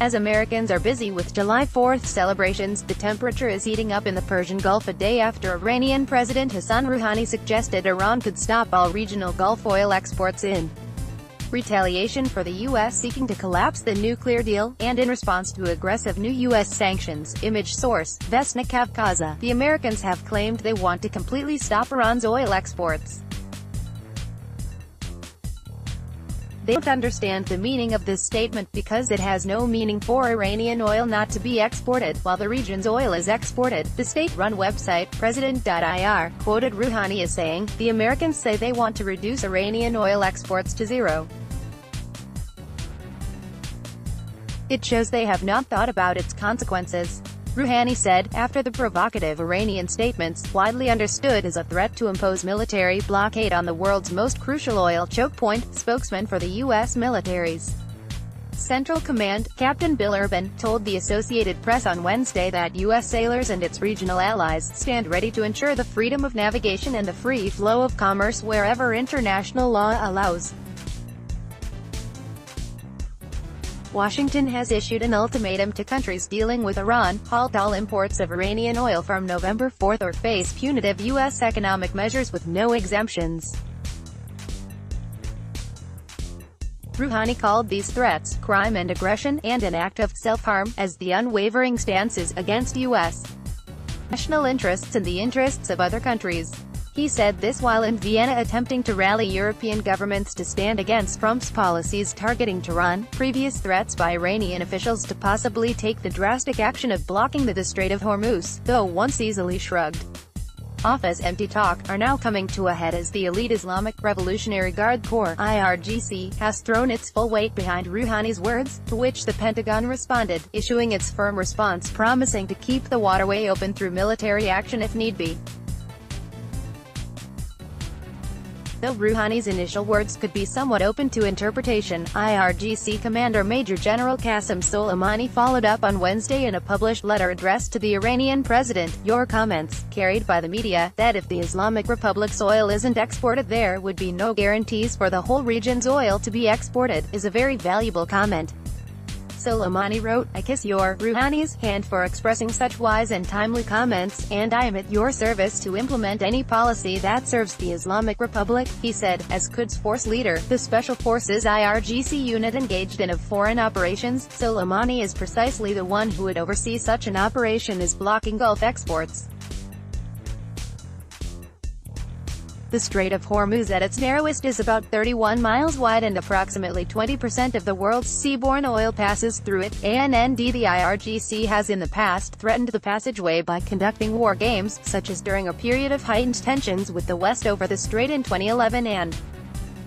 As Americans are busy with July 4th celebrations, the temperature is heating up in the Persian Gulf a day after Iranian President Hassan Rouhani suggested Iran could stop all regional Gulf oil exports in retaliation for the U.S. seeking to collapse the nuclear deal, and in response to aggressive new U.S. sanctions. Image source, Vestnik Kavkaza. The Americans have claimed they want to completely stop Iran's oil exports. They don't understand the meaning of this statement because it has no meaning for Iranian oil not to be exported, while the region's oil is exported. The state-run website, President.ir, quoted Rouhani as saying, "The Americans say they want to reduce Iranian oil exports to zero. It shows they have not thought about its consequences." Rouhani said, after the provocative Iranian statements, widely understood as a threat to impose military blockade on the world's most crucial oil choke point. Spokesman for the U.S. military's Central Command, Captain Bill Urban, told the Associated Press on Wednesday that U.S. sailors and its regional allies stand ready to ensure the freedom of navigation and the free flow of commerce wherever international law allows. Washington has issued an ultimatum to countries dealing with Iran: halt all imports of Iranian oil from November 4 or face punitive U.S. economic measures with no exemptions. Rouhani called these threats crime and aggression, and an act of self-harm, as the unwavering stance is against U.S. national interests and the interests of other countries. He said this while in Vienna attempting to rally European governments to stand against Trump's policies targeting Tehran. Previous threats by Iranian officials to possibly take the drastic action of blocking the Strait of Hormuz, though once easily shrugged off as empty talk, are now coming to a head as the elite Islamic Revolutionary Guard Corps (IRGC) has thrown its full weight behind Rouhani's words, to which the Pentagon responded, issuing its firm response promising to keep the waterway open through military action if need be. Though Rouhani's initial words could be somewhat open to interpretation, IRGC Commander Major General Qasem Soleimani followed up on Wednesday in a published letter addressed to the Iranian president. "Your comments, carried by the media, that if the Islamic Republic's oil isn't exported there would be no guarantees for the whole region's oil to be exported, is a very valuable comment." Soleimani wrote, "I kiss your, Rouhani's, hand for expressing such wise and timely comments, and I am at your service to implement any policy that serves the Islamic Republic," he said. As Quds Force leader, the Special Forces IRGC unit engaged in foreign operations, Soleimani is precisely the one who would oversee such an operation as blocking Gulf exports. The Strait of Hormuz at its narrowest is about 31 miles wide and approximately 20% of the world's seaborne oil passes through it. And the IRGC has in the past threatened the passageway by conducting war games, such as during a period of heightened tensions with the West over the strait in 2011 and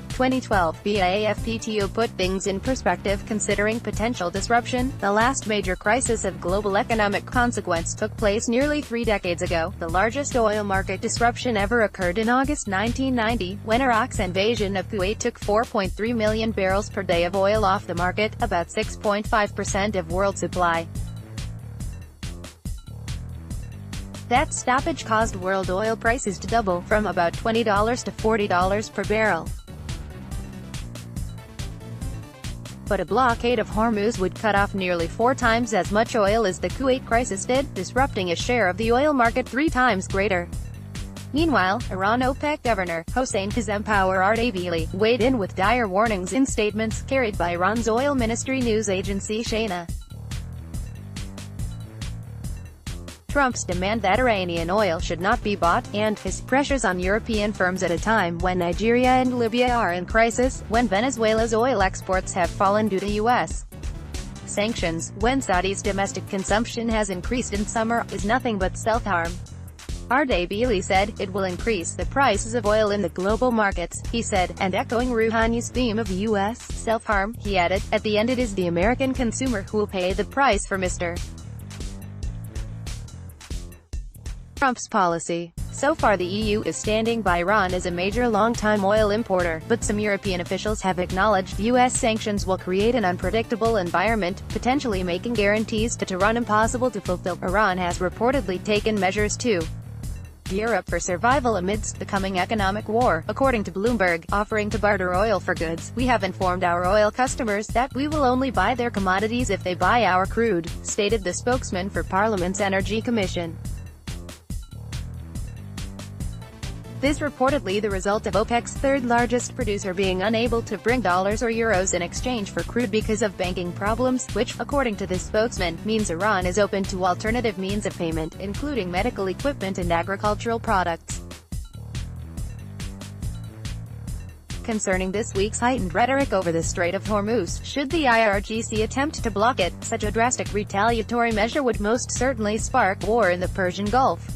2012. The AFPTO put things in perspective considering potential disruption. The last major crisis of global economic consequence took place nearly 3 decades ago. The largest oil market disruption ever occurred in August 1990, when Iraq's invasion of Kuwait took 4.3 million barrels per day of oil off the market, about 6.5% of world supply. That stoppage caused world oil prices to double, from about $20 to $40 per barrel. But a blockade of Hormuz would cut off nearly 4 times as much oil as the Kuwait crisis did, disrupting a share of the oil market 3 times greater. Meanwhile, Iran OPEC Governor Hossein Kazem-Power Ardabili weighed in with dire warnings in statements carried by Iran's oil ministry news agency Shana. Trump's demand that Iranian oil should not be bought, and his pressures on European firms at a time when Nigeria and Libya are in crisis, when Venezuela's oil exports have fallen due to U.S. sanctions, when Saudi's domestic consumption has increased in summer, is nothing but self-harm. Ardabili said, "It will increase the prices of oil in the global markets," he said, and echoing Rouhani's theme of U.S. self-harm, he added, "At the end it is the American consumer who will pay the price for Mr. Trump's policy." So far the EU is standing by Iran as a major long-time oil importer, but some European officials have acknowledged U.S. sanctions will create an unpredictable environment, potentially making guarantees to Tehran impossible to fulfill. Iran has reportedly taken measures to gear up for survival amidst the coming economic war, according to Bloomberg, offering to barter oil for goods. "We have informed our oil customers that we will only buy their commodities if they buy our crude," stated the spokesman for Parliament's Energy Commission. This reportedly the result of OPEC's third-largest producer being unable to bring dollars or euros in exchange for crude because of banking problems, which, according to this spokesman, means Iran is open to alternative means of payment, including medical equipment and agricultural products. Concerning this week's heightened rhetoric over the Strait of Hormuz, should the IRGC attempt to block it, such a drastic retaliatory measure would most certainly spark war in the Persian Gulf.